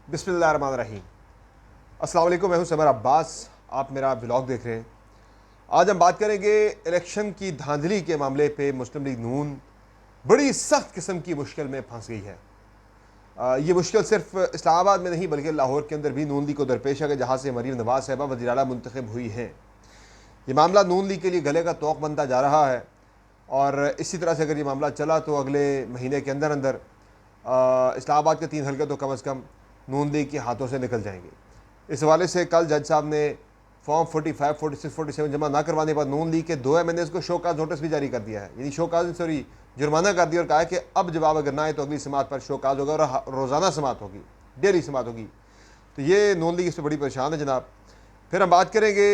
बिस्मिल्लाहिर्रहमानिर्रहीम। अस्सलाम वालेकुम, मैं हूं समर अब्बास। आप मेरा व्लॉग देख रहे हैं। आज हम बात करेंगे इलेक्शन की धांधली के मामले पे। मुस्लिम लीग नून बड़ी सख्त किस्म की मुश्किल में फंस गई है। ये मुश्किल सिर्फ इस्लामाबाद में नहीं बल्कि लाहौर के अंदर भी नून लीग को दरपेश है कि जहाँ से मरीम नवाज साहिबा वज़ीर आला मुंतखब हुई हैं। ये मामला नून लीग के लिए गले का तोक बनता जा रहा है और इसी तरह से अगर ये मामला चला तो अगले महीने के अंदर अंदर इस्लामाबाद के 3 हल्के तो कम अज़ कम नून लीग के हाथों से निकल जाएंगे। इस हवाले से कल जज साहब ने फॉर्म 45, 46, 47 जमा ना करवाने पर नून लीग के 2 MNAs को शो काज नोटिस भी जारी कर दिया है, यानी शो काज सॉरी जुर्माना कर दिया और कहा है कि अब जवाब अगर ना आए तो अगली समात पर शो काज होगा और रोज़ाना समात होगी, डेली समात होगी। तो ये नून लीग इस पर बड़ी परेशान है जनाब। फिर हम बात करेंगे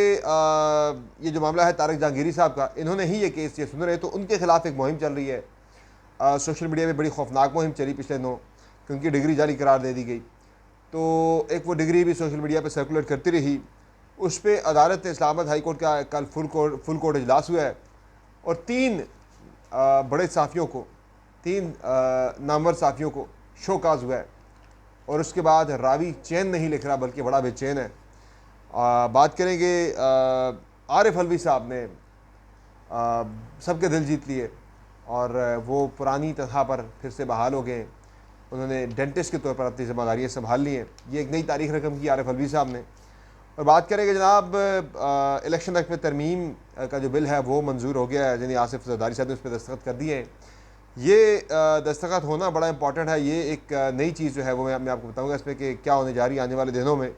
ये जो मामला है तारिक जहांगीरी साहब का, इन्होंने ही ये केस ये सुन रहे तो उनके खिलाफ एक मुहिम चल रही है। सोशल मीडिया में बड़ी खौफनाक मुहिम चली पिछले दिनों कि उनकी डिग्री जारी करार दे दी गई। तो एक वो डिग्री भी सोशल मीडिया पर सर्कुलेट करती रही। उस पर अदालत इस्लामाबाद हाई कोर्ट का कल फुल कोर्ट इजलास हुआ है और 3 बड़े साफ़ियों को, 3 नामवर साफ़ियों को शोकाज हुआ है और उसके बाद रावी चैन नहीं लिख रहा बल्कि बड़ा बेचैन है। बात करेंगे आरिफ अलवी साहब ने सबके दिल जीत लिए और वो पुरानी तनख्वाह पर फिर से बहाल हो गए। उन्होंने डेंटिस्ट के तौर पर अपनी जिम्मेदारियाँ संभाल ली हैं। ये एक नई तारीख रकम की आरिफ अलवी साहब ने। और बात करेंगे जनाब इलेक्शन एक्ट में तरमीम का जो बिल है वो मंजूर हो गया है, यानी आसिफ जरदारी साहब ने उस पर दस्तखत कर दिए हैं। ये दस्तखत होना बड़ा इंपॉर्टेंट है। ये एक नई चीज़ जो है वो मैं आपको बताऊँगा इसमें कि क्या होने जा रही है आने वाले दिनों में।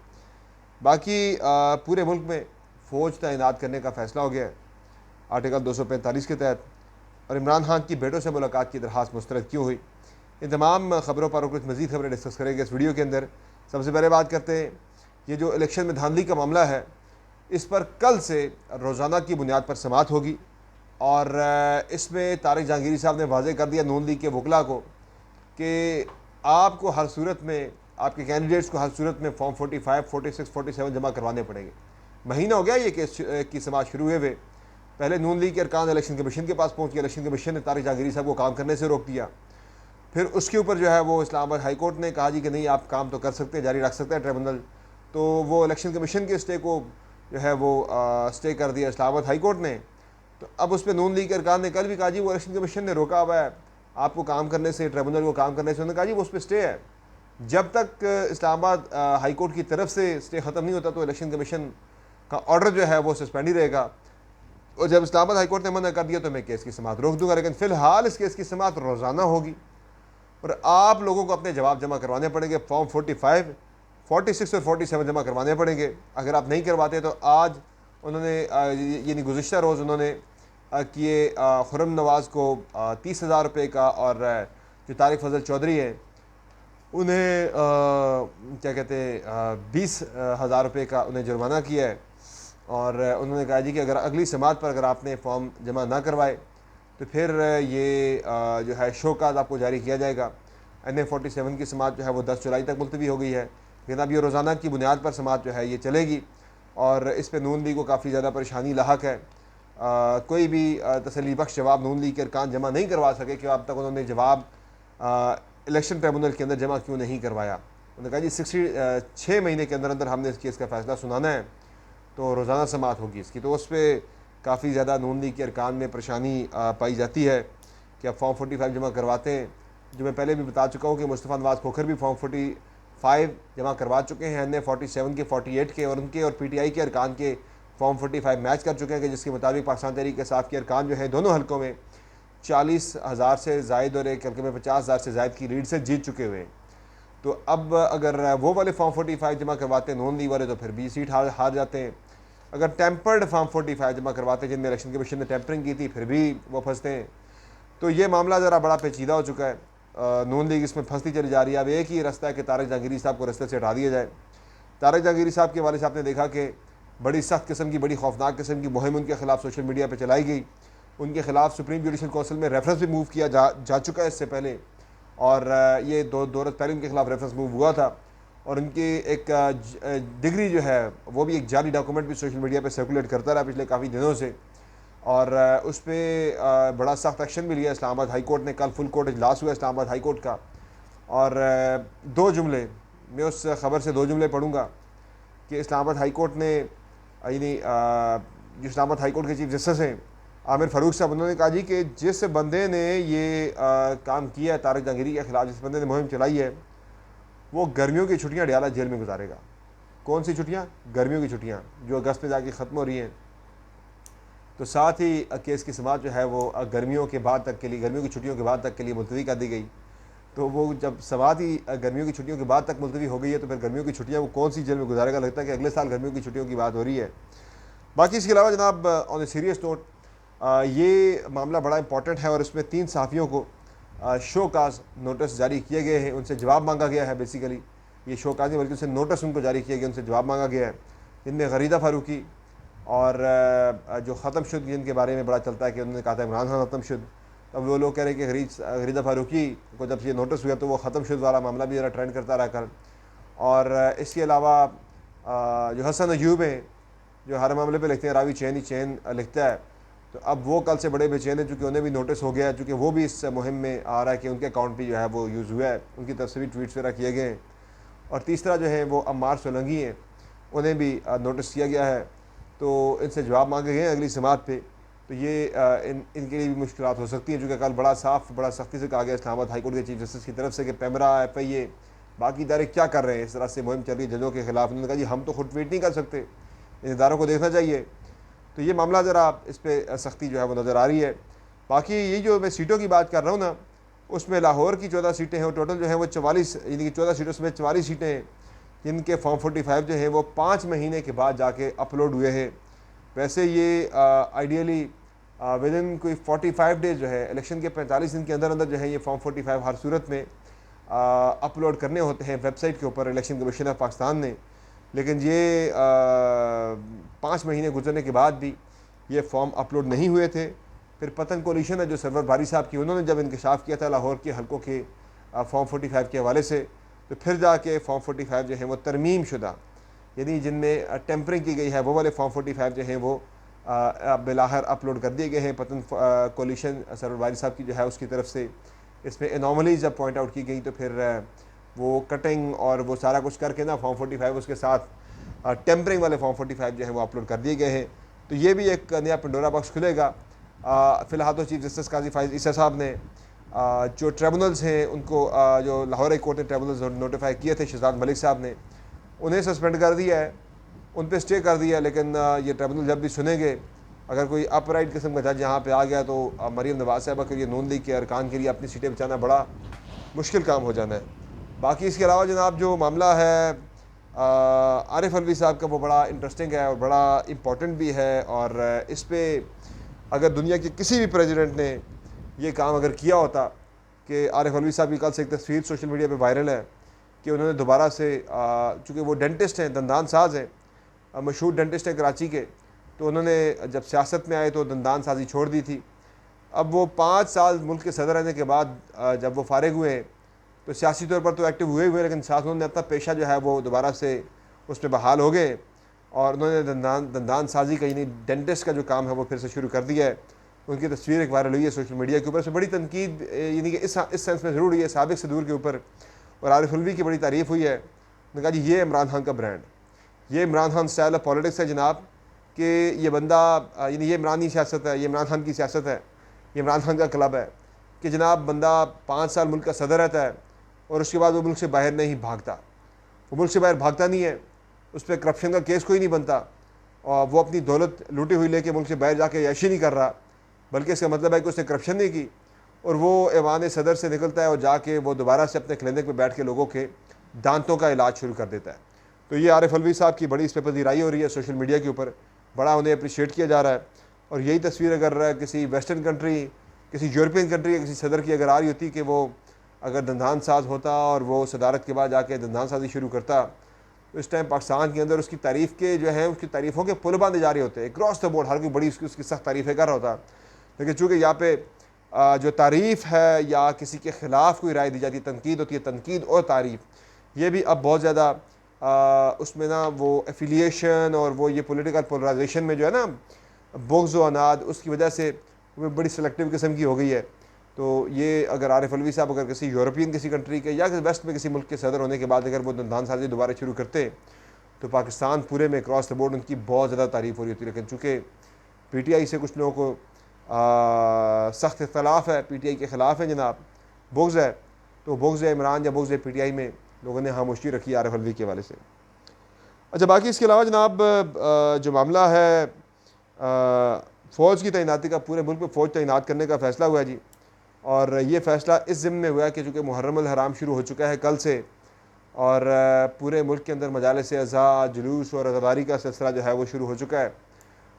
बाकी पूरे मुल्क में फ़ौज तैनात करने का फ़ैसला हो गया है आर्टिकल 245 के तहत। और इमरान खान की बेटों से मुलाकात की दरख्वास्त मुस्तरद क्यों हुई, इन तमाम ख़बरों पर कुछ मज़ीद खबरें डिस्कस करेंगे इस वीडियो के अंदर। सबसे पहले बात करते हैं ये जो इलेक्शन में धांधली का मामला है, इस पर कल से रोज़ाना की बुनियाद पर समात होगी और इसमें तारिक जहांगीरी साहब ने वाज़ेह कर दिया नून लीग के वकला को कि आपको हर सूरत में, आपके कैंडिडेट्स को हर सूरत में फॉर्म 45, 46, 47 जमा करवाने पड़ेंगे। महीना हो गया ये केस की समात शुरू हुए हुए। पहले नून लीग के अरकान इलेक्शन कमीशन के पास पहुँच गया, इलेक्शन कमीशन ने तारिक जहांगीरी साहब को काम करने से रोक दिया। फिर उसके ऊपर जो है वो इस्लामाबाद हाई कोर्ट ने कहा जी कि नहीं आप काम तो कर सकते हैं, जारी रख सकते हैं ट्रिब्यूनल। तो वो इलेक्शन कमीशन के स्टे को जो है वो स्टे कर दिया इस्लामाबाद हाई कोर्ट ने। तो अब उस पर नून लीग के अरकान ने कल भी कहा जी वो इलेक्शन कमीशन ने रोका हुआ है आपको काम करने से, ट्रिब्यूनल को काम करने से। उन्होंने कहा जी वो उस पर स्टे है, जब तक इस्लामाबाद हाई कोर्ट की तरफ से स्टे ख़त्म नहीं होता तो इलेक्शन कमीशन का ऑर्डर जो है वो सस्पेंड ही रहेगा। और जब इस्लामाबाद हाई कोर्ट ने मना कर दिया तो मैं केस की समात रोक दूंगा, लेकिन फ़िलहाल इस केस की समात रोज़ाना होगी और आप लोगों को अपने जवाब जमा करवाने पड़ेंगे। फॉर्म 45, 46 और 47 जमा करवाने पड़ेंगे। अगर आप नहीं करवाते तो आज उन्होंने यानी गुज़िश्ता रोज़ उन्होंने किए खुर्रम नवाज़ को 30,000 रुपये का और जो तारिक फजल चौधरी हैं उन्हें क्या कहते हैं 20,000 रुपये का उन्हें जुर्माना किया है। और उन्होंने कहा जी कि अगर अगली समात पर अगर आपने फॉर्म जमा ना करवाए तो फिर ये जो है शोकाज आपको जारी किया जाएगा। NA 47 की समात जो है वो 10 जुलाई तक मुलतवी हो गई है, लेकिन अब ये रोज़ाना की बुनियाद पर समात जो है ये चलेगी और इस पर नून लीग को काफ़ी ज़्यादा परेशानी लाहक है। कोई भी तसल्ली बख्श जवाब नून लीग के अरकान जमा नहीं करवा सके कि अब तक उन्होंने जवाब इलेक्शन ट्रिब्यूनल के अंदर जमा क्यों नहीं करवाया। उन्होंने कहा जी 6 महीने के अंदर अंदर हमने इस केस का फ़ैसला सुनाना है तो रोज़ाना समात होगी इसकी। तो उस पर काफ़ी ज़्यादा नून लीग के अरकान में परेशानी पाई जाती है कि आप फॉर्म 45 जमा करवाते हैं। जो मैं पहले भी बता चुका हूँ कि मुस्तफ़ा नवाज़ खोखर भी फॉर्म 45 जमा करवा चुके हैं, NA 47 के, 48 के और उनके और PTI के अरकान के फॉर्म 45 मैच कर चुके हैं कि जिसके मुताबिक पाकिस्तान तहरीक इंसाफ के अरकान जो है दोनों हल्कों में 40,000 से ज़ायद और एक हल्के में 50,000 से ज़ायद की लीड से जीत चुके हुए हैं। तो अब अगर वो वाले फॉर्म 45 जमा करवाते हैं नॉन लीग वाले तो फिर 20 सीट हार जाते हैं। अगर टेम्पर्ड फॉर्म 45 जमा करवाते हैं जिनमें इलेक्शन कमीशन ने टेम्परिंग की थी फिर भी वो फंसते हैं। तो ये मामला ज़रा बड़ा पेचीदा हो चुका है। नून लीग इसमें फंसती चली जा रही है। अब एक ही रास्ता है कि तारिक जहांगीरी साहब को रास्ते से हटा दिया जाए। तारिक जहांगीरी साहब के वाले साहब ने देखा कि बड़ी सख्त किस्म की, बड़ी खौफनाक किस्म की मुहिम उनके खिलाफ सोशल मीडिया पर चलाई गई। उनके खिलाफ सुप्रीम जुडिशल काउंसिल में रेफरेंस भी मूव किया जा चुका है इससे पहले, और ये दो रोज़ पहले उनके खिलाफ रेफरेंस मूव हुआ था। और उनकी एक डिग्री जो है वो भी एक जाली डॉक्यूमेंट भी सोशल मीडिया पे सर्कुलेट करता रहा पिछले काफ़ी दिनों से, और उस पर बड़ा सख्त एक्शन भी लिया इस्लामाबाद हाई कोर्ट ने। कल फुल कोर्ट इजलास हुआ इस्लामाबाद हाई कोर्ट का, और 2 जुमले मैं उस ख़बर से 2 जुमले पढ़ूँगा कि इस्लामाबाद हाई कोर्ट ने यानी जो इस्लामाबाद हाई कोर्ट के चीफ जस्टिस हैं आमिर फ़ारूक साहब, उन्होंने कहा जी कि जिस बंदे ने ये काम किया है तारिक जहांगीरी के ख़िलाफ़, जिस बंदे ने मुहिम चलाई है, वो गर्मियों की छुट्टियाँ डियाला जेल में गुजारेगा। कौन सी छुट्टियाँ? गर्मियों की छुट्टियाँ जो अगस्त में जाके ख़त्म हो रही हैं। तो साथ ही केस की समाअत जो है वो गर्मियों के बाद तक के लिए, गर्मियों की छुट्टियों के बाद तक के लिए मुलतवी कर दी गई। तो वो जब समाअत ही गर्मियों की छुट्टियों के बाद तक मुलतवी हो गई है, तो फिर गर्मियों की छुट्टियाँ वो कौन सी जेल में गुजारेगा? लगता है कि अगले साल गर्मियों की छुट्टियों की बात हो रही है। बाकी इसके अलावा जनाब ऑन ए सीरियस नोट, ये मामला बड़ा इंपॉर्टेंट है और इसमें 3 सहाफ़ियों को शो काज नोटिस जारी किए गए हैं, उनसे जवाब मांगा गया है। बेसिकली ये शो काज नहीं बल्कि उनसे नोटिस उनको जारी किया गया, उनसे जवाब मांगा गया है। इनमें गरीदा फ़ारूकी और जो ख़त्म शुद, जिनके बारे में बड़ा चलता है कि उन्होंने कहा था इमरान खान ख़त्म शुद। अब वो लोग कह रहे हैं कि गरीदा फ़ारूकी को जब ये नोटिस हुआ तो वो ख़त्म शुद वाला मामला भी ज़रा ट्रेंड करता रहा कल। और इसके अलावा जो हसन अयूब हैं, जो हर मामले पे लिखते हैं रावी चैन ही चैन लिखता है, तो अब वो कल से बड़े बेचैन हैं, चूँकि उन्हें भी नोटिस हो गया है, चूँकि वो भी इस मुहिम में आ रहा है कि उनके अकाउंट भी जो है वो यूज़ हुआ है, उनकी तरफ से भी ट्वीट्स वगैरह किए गए हैं। और तीसरा जो है वो अम्मार सोलंगी हैं, उन्हें भी नोटिस किया गया है, तो इनसे जवाब मांगे गए हैं अगली समाअत पे। तो ये इनके लिए भी मुश्किलात हो सकती हैं, चूँकि कल बड़ा साफ बड़ा सख्ती से कहा गया इस्लामाबाद हाई कोर्ट के चीफ जस्टिस की तरफ से कि पैमरा FIA बाकी इदारे क्या कर रहे हैं, इस तरह से मुहिम चल रही है जजों के ख़िलाफ़। उन्होंने कहा जी हम तो खुद ट्वीट नहीं कर सकते, इन इदारों को देखना चाहिए। तो ये मामला ज़रा इस पर सख्ती जो है वो नज़र आ रही है। बाकी ये जो मैं सीटों की बात कर रहा हूँ ना, उसमें लाहौर की 14 सीटें हैं, टोटल जो है वो 44, यानी कि 14 सीटों में 44 सीटें हैं, जिनके फॉर्म 45 जो हैं वो 5 महीने के बाद जाके अपलोड हुए हैं। वैसे ये आइडियली विद इन कोई 45 डेज़ जो है, इलेक्शन के 45 दिन के अंदर अंदर जो है ये फॉर्म 45 हर सूरत में अपलोड करने होते हैं वेबसाइट के ऊपर इलेक्शन कमीशन ऑफ पाकिस्तान ने। लेकिन ये 5 महीने गुजरने के बाद भी ये फॉर्म अपलोड नहीं हुए थे। फिर पतन कोलिशन है जो सरवर बारी साहब की, उन्होंने जब इंकशाफ किया था लाहौर के हलकों के फॉर्म 45 के हवाले से, तो फिर जाके फॉर्म 45 जो है वो तरमीम शुदा, यानी जिनमें टेम्परिंग की गई है, वो वाले फॉर्म 45 जो हैं वो बिलाहर अपलोड कर दिए गए हैं। पतन कोलिशन सरवर बारी साहब की जो है उसकी तरफ से इसमें एनॉमलीज जब पॉइंट आउट की गई, तो फिर वो कटिंग और वो सारा कुछ करके ना फॉर्म 45 उसके साथ टेम्परिंग वाले फॉर्म 45 जो है वो अपलोड कर दिए गए हैं। तो ये भी एक नया पंडोरा बॉक्स खुलेगा। फ़िलहाल तो चीफ जस्टिस काजी फाइज ईसा साहब ने जो ट्रिब्यूनल्स हैं उनको जो लाहौर हाई कोर्ट ने ट्रिब्यूनल्स नोटिफाई किए थे, शहजाद मलिक साहब ने उन्हें सस्पेंड कर दिया है, उन पर स्टे कर दिया है। लेकिन ये ट्रिब्यूनल जब भी सुनेंगे, अगर कोई अपराइट किस्म का जज यहाँ पे आ गया तो मरीम नवाज साहबा के लिए, नून लीग के अरकान के लिए अपनी सीटें बचाना बड़ा मुश्किल काम हो जाना है। बाकी इसके अलावा जनाब जो मामला है आरिफ अलवी साहब का, वो बड़ा इंटरेस्टिंग है और बड़ा इम्पोर्टेंट भी है। और इस पर अगर दुनिया के किसी भी प्रेसिडेंट ने ये काम अगर किया होता कि आरिफ अलवी साहब की कल से एक तस्वीर सोशल मीडिया पे वायरल है कि उन्होंने दोबारा से, चूँकि वो डेंटिस्ट हैं, दंदान साज हैं, मशहूर डेंटिस्ट हैं कराची के, तो उन्होंने जब सियासत में आए तो दंदान साजी छोड़ दी थी। अब वो 5 साल मुल्क के सदर रहने के बाद जब वो फारिग हुए हैं तो सियासी तौर पर तो एक्टिव हुए, लेकिन साथ उन्होंने अपना पेशा जो है वो दोबारा से उस पर बहाल हो गए और उन्होंने दंदान साजी का, यानी डेंटिस्ट का जो काम है वो फिर से शुरू कर दिया है। उनकी तस्वीर एक वायरल हुई है सोशल मीडिया के ऊपर, से बड़ी तनकीद यानी कि इस सेंस में ज़रूर हुई है साबिक सदूर के ऊपर, और आरिफ अलवी की बड़ी तारीफ़ हुई है। उन्होंने कहा जी ये इमरान खान का ब्रांड, ये Imran Khan style of politics है जनाब, कि ये बंदा यानी ये इमरानी सियासत है, ये इमरान खान की सियासत है, ये इमरान खान का क्लब है कि जनाब बंदा 5 साल मुल्क का सदर रहता है और उसके बाद वो मुल्क से बाहर नहीं भागता, वो मुल्क से बाहर भागता नहीं है, उस पर करप्शन का केस कोई नहीं बनता, और वो अपनी दौलत लूटी हुई लेके मुल्क से बाहर जाके याशी नहीं कर रहा, बल्कि इसका मतलब है कि उसने करप्शन नहीं की, और वो ऐवान सदर से निकलता है और जाके वो दोबारा से अपने क्लिनिक में बैठ के लोगों के दांतों का इलाज शुरू कर देता है। तो ये आरिफ अलवी साहब की बड़ी इस पर पजीराई हो रही है सोशल मीडिया के ऊपर, बड़ा उन्हें अप्रिशिएट किया जा रहा है। और यही तस्वीर अगर किसी वेस्टर्न कंट्री, किसी यूरोपियन कंट्री या किसी सदर की अगर आ रही होती कि वो अगर दंदान साज होता और वो सदारत के बाद जाके दंदान साजी शुरू करता, तो इस टाइम पाकिस्तान के अंदर उसकी तारीफ़ के जो हैं उसकी तारीफ़ों के पुल बांधे जा रहे होते हैं क्रॉस द बोर्ड, हर कोई बड़ी उसकी सख्त तारीफ़ें कर रहा होता। लेकिन चूँकि यहाँ पे जो तारीफ़ है या किसी के ख़िलाफ़ कोई राय दी जाती है, तनकीद होती है, तनकीद और तारीफ़, ये भी अब बहुत ज़्यादा उसमें ना वो एफिलिएशन और वो ये पॉलिटिकल पोलराइजेशन में जो है ना बुग़्ज़ व अनाद, उसकी वजह से वो बड़ी सेलेक्टिव किस्म की हो गई है। तो ये अगर आरिफ अलवी साहब अगर किसी यूरोपियन किसी कंट्री के या वेस्ट में किसी मुल्क के सदर होने के बाद अगर वो दंदान साजी दोबारा शुरू करते तो पाकिस्तान पूरे में क्रॉस द बोर्ड उनकी बहुत ज़्यादा तारीफ़ हो रही होती। लेकिन चूँकि PTI से कुछ लोगों को सख्त इख्तलाफ है, PTI के ख़िलाफ़ है जनाब, बुग़्ज़ है, तो बुग़्ज़ इमरान या बुग़्ज़ PTI में लोगों ने खामोशी रखी आरिफ अलवी के हवाले से। अच्छा, बाकी इसके अलावा जनाब जो मामला है फ़ौज की तैनाती का, पूरे मुल्क में फ़ौज तैनात करने का फ़ैसला हुआ है जी। और ये फ़ैसला इस ज़िम्न में हुआ है कि चूँकि मुहर्रम अल हराम शुरू हो चुका है कल से, और पूरे मुल्क के अंदर मजालिस अज़ा, जुलूस और अज़ादारी का सिलसिला जो है वो शुरू हो चुका है।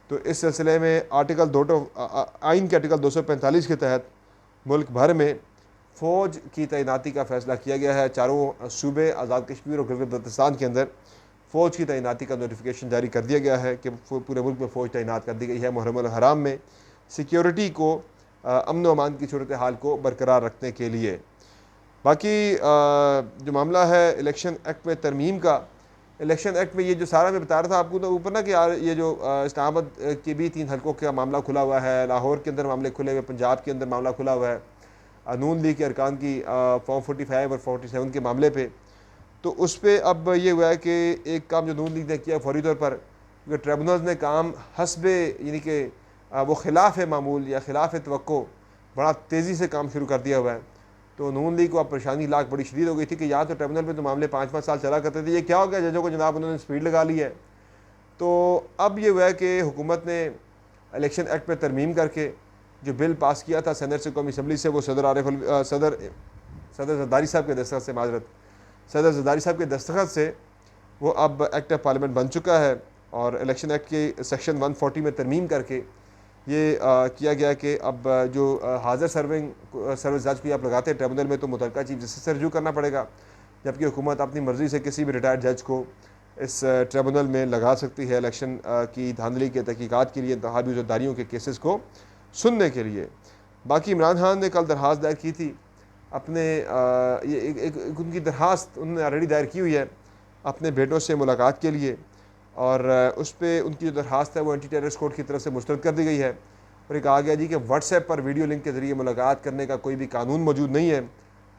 तो इस सिलसिले में आइन के आर्टिकल 245 के तहत मुल्क भर में फ़ौज की तैनाती का फ़ैसला किया गया है। चारों सूबे आज़ाद कश्मीर और गिलगित बल्तिस्तान के अंदर फ़ौज की तैनाती का नोटिफिकेशन जारी कर दिया गया है कि पूरे मुल्क में फ़ौज तैनात कर दी गई है मुहर्रम अल हराम में सिक्योरिटी को, अमन व अमान की सूरत हाल को बरकरार रखने के लिए। बाकी जो मामला है इलेक्शन एक्ट में तरमीम का, इलेक्शन एक्ट में ये जो सारा मैं बता रहा था आपको तो ऊपर ना कि यार ये जो इस्लामाबाद के भी 3 हलकों का मामला खुला हुआ है, लाहौर के अंदर मामले खुले हुए, पंजाब के अंदर मामला खुला हुआ है नून लीग के अरकान की फॉर्म 45 और 47 के मामले पे। तो उस पर अब ये हुआ है कि एक काम जो नून लीग ने किया फौरी तौर पर, क्योंकि ट्रिब्यूनल्स ने काम हस्बे यानी कि वो खिलाफ मामूल या खिलाफ तवक्को बड़ा तेज़ी से काम शुरू कर दिया हुआ है। तो नून लीग को अब परेशानी लाख बड़ी शदीद हो गई थी कि या तो ट्रिब्यूनल में तो मामले 5-5 साल चला करते थे, ये क्या हो गया जजों को जनाब उन्होंने स्पीड लगा ली है। तो अब ये हुआ है कि हुकूमत ने इलेक्शन एक्ट में तरमीम करके जो बिल पास किया था सेनेट से, कौमी असम्बली से, वो सदर जरदारी साहब के दस्तखत से, सदर जरदारी साहब के दस्तखत से वो अब एक्ट ऑफ पार्लियामेंट बन चुका है। और इलेक्शन एक्ट के सेक्शन 140 में तरमीम करके ये किया गया कि अब जो हाज़िर सर्विस जज को आप लगाते हैं ट्रिब्यूनल में तो मुतल्लिका चीफ जस्टिस से रजू करना पड़ेगा, जबकि हुकूमत अपनी मर्ज़ी से किसी भी रिटायर्ड जज को इस ट्रिब्यूनल में लगा सकती है इलेक्शन की धांधली के तहकीकात के लिए, इंतखाबी ज़िम्मेदारियों के केसेस को सुनने के लिए। बाकी इमरान खान ने कल दरख्वास्त दायर की थी अपने ये एक उनकी दरख्वास्त उन्होंने ऑलरेडी दायर की हुई है अपने बेटों से मुलाकात के लिए, और उस पर उनकी जो दरख्वास्त है वो एंटी टेररिस्ट कोर्ट की तरफ से मुस्तरद कर दी गई है। और ये कहा गया जी कि व्हाट्सएप पर वीडियो लिंक के ज़रिए मुलाकात करने का कोई भी कानून मौजूद नहीं है।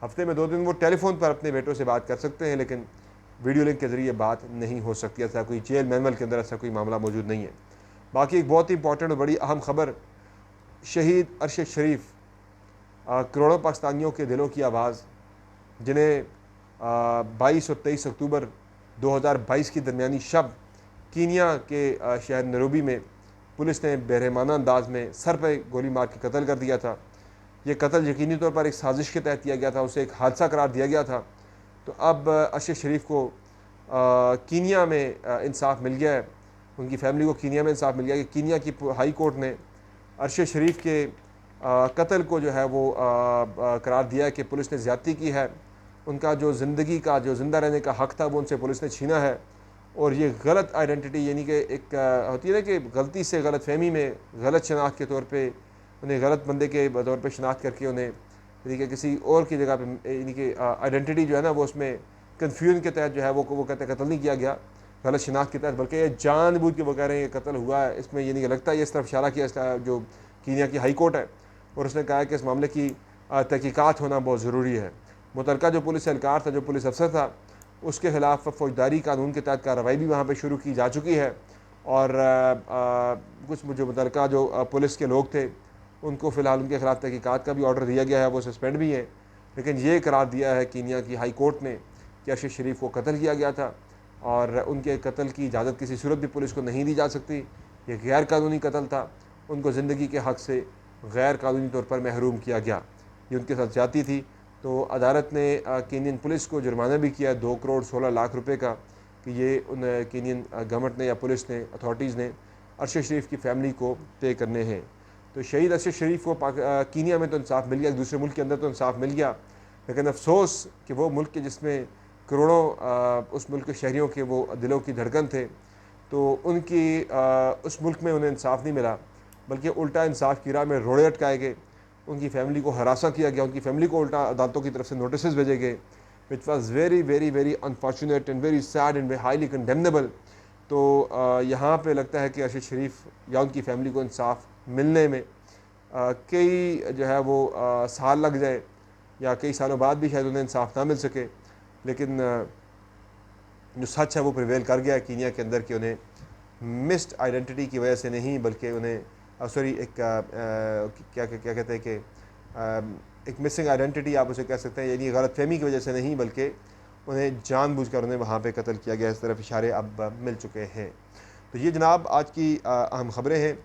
हफ्ते में 2 दिन वो टेलीफोन पर अपने बेटों से बात कर सकते हैं, लेकिन वीडियो लिंक के ज़रिए बात नहीं हो सकती। ऐसा कोई जेल मैनुअल के अंदर ऐसा कोई मामला मौजूद नहीं है। बाकी एक बहुत ही इंपॉर्टेंट और बड़ी अहम खबर, शहीद अरशद शरीफ करोड़ों पाकिस्तानियों के दिलों की आवाज़, जिन्हें 22 और 23 अक्टूबर 2022 की दरमियानी शब कीनिया के शहर नैरोबी में पुलिस ने बेरहमाना अंदाज में सर पर गोली मार के कत्ल कर दिया था। ये कत्ल यकीनी तौर पर एक साजिश के तहत किया गया था, उसे एक हादसा करार दिया गया था। तो अब अरशद शरीफ को कीनिया में इंसाफ मिल गया है, उनकी फैमिली को कीनिया में इंसाफ मिल गया कि कीनिया की हाई कोर्ट ने अरशद शरीफ के कत्ल को जो है वो करार दिया है कि पुलिस ने ज़्यादती की है। उनका जो ज़िंदगी का जो ज़िंदा रहने का हक़ था वो उनसे पुलिस ने छीना है, और ये गलत आइडेंटिटी यानी कि एक होती है ना कि गलती से गलत फहमी में गलत शनाख्त के तौर पे उन्हें गलत बंदे के तौर पे शनाख्त करके उन्हें यानी कि किसी और की जगह पे यानी कि आइडेंटिटी जो है ना वो उसमें कन्फ्यूजन के तहत जो है वो कहते हैं कत्ल नहीं किया गया गलत शनाख्त के तहत, बल्कि ये जानबूझ के वो कह रहे हैं ये कत्ल हुआ है। इसमें यानी कि लगता है ये इस तरफ इशारा किया इसका जो कीनिया की हाई कोर्ट है, और उसने कहा है कि इस मामले की तहकीकात होना बहुत ज़रूरी है। मुतलका जो पुलिस एहलकार था, जो पुलिस अफसर था, उसके ख़िलाफ़ फ़ौजदारी कानून के तहत कार्रवाई भी वहाँ पे शुरू की जा चुकी है, और कुछ जो मुतलका जो पुलिस के लोग थे उनको फ़िलहाल उनके ख़िलाफ़ तहकीकात का भी ऑर्डर दिया गया है, वो सस्पेंड भी हैं। लेकिन ये करार दिया है कीनिया की हाई कोर्ट ने कि अरशद शरीफ को कत्ल किया गया था, और उनके कत्ल की इजाज़त किसी सूरत भी पुलिस को नहीं दी जा सकती। ये गैर कानूनी कत्ल था, उनको ज़िंदगी के हक़ से गैर कानूनी तौर पर महरूम किया गया, ये उनके साथ ज़्यादती थी। तो अदालत ने कीनियन पुलिस को जुर्माना भी किया 2 करोड़ 16 लाख रुपए का, कि ये उन कीनियन गवर्नमेंट ने या पुलिस ने अथॉरिटीज़ ने अरशद शरीफ की फ़ैमिली को पे करने हैं। तो शहीद अरशद शरीफ को कीनिया में तो इंसाफ मिल गया, दूसरे मुल्क के अंदर तो इंसाफ मिल गया, लेकिन अफसोस कि वो मुल्क के जिसमें करोड़ों उस मुल्क के शहरियों के वो दिलों की धड़कन थे, तो उनकी उस मुल्क में उन्हें इंसाफ नहीं मिला, बल्कि उल्टा इंसाफ की राह में रोड़े अटकाए गए, उनकी फैमिली को हरासा किया गया, उनकी फैमिली को उल्टा अदालतों की तरफ से नोटिस भेजे गए, which was very very very unfortunate and very sad and highly condemnable. तो यहाँ पे लगता है कि अरशद शरीफ या उनकी फैमिली को इंसाफ मिलने में कई जो है वो साल लग जाए या कई सालों बाद भी शायद उन्हें इंसाफ ना मिल सके, लेकिन जो सच है वो प्रिवेल कर गया है कीनिया के अंदर कि उन्हें मिस्ड आइडेंटिटी की वजह से नहीं, बल्कि उन्हें सॉरी एक क्या क्या क्या कहते हैं कि एक मिसिंग आइडेंटिटी आप उसे कह सकते हैं, यानी गलत फहमी की वजह से नहीं, बल्कि उन्हें जानबूझकर उन्हें वहाँ पे कत्ल किया गया। इस तरफ इशारे अब मिल चुके हैं। तो ये जनाब आज की अहम ख़बरें हैं।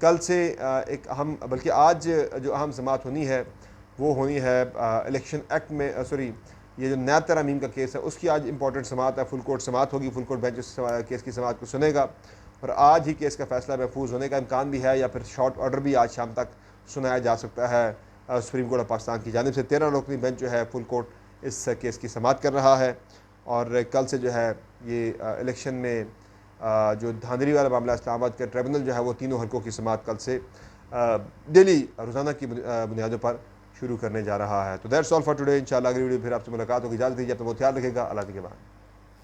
कल से एक अहम, बल्कि आज जो अहम समाअत होनी है वो होनी है इलेक्शन एक्ट में, सॉरी ये जो नैब तरामीम का केस है उसकी आज इंपॉर्टेंट समाअत है। फुल कोर्ट समाअत होगी, फुल कोर्ट बेंच उस केस की समाअत को सुनेगा और आज ही केस का फैसला महफूज होने का इम्कान भी है, या फिर शॉर्ट ऑर्डर भी आज शाम तक सुनाया जा सकता है सुप्रीम कोर्ट ऑफ पाकिस्तान की जानिब से। 13 रुकनी बेंच जो है फुल कोर्ट इस केस की समाअत कर रहा है और कल से जो है ये इलेक्शन में जो धांधली वाला मामला इस्लामाबाद के ट्रिब्यूनल जो है वो तीनों हल्कों की समाअत कल से डेली रोज़ाना की बुनियादों पर शुरू करने जा रहा है। तो दैट्स ऑल फॉर टुडे। इंशाल्लाह अगली वीडियो फिर आपसे मुलाकात होगी। इजाज़त दीजिए, अपना बहुत ख्याल रखेगा। अल्लाह के बाद।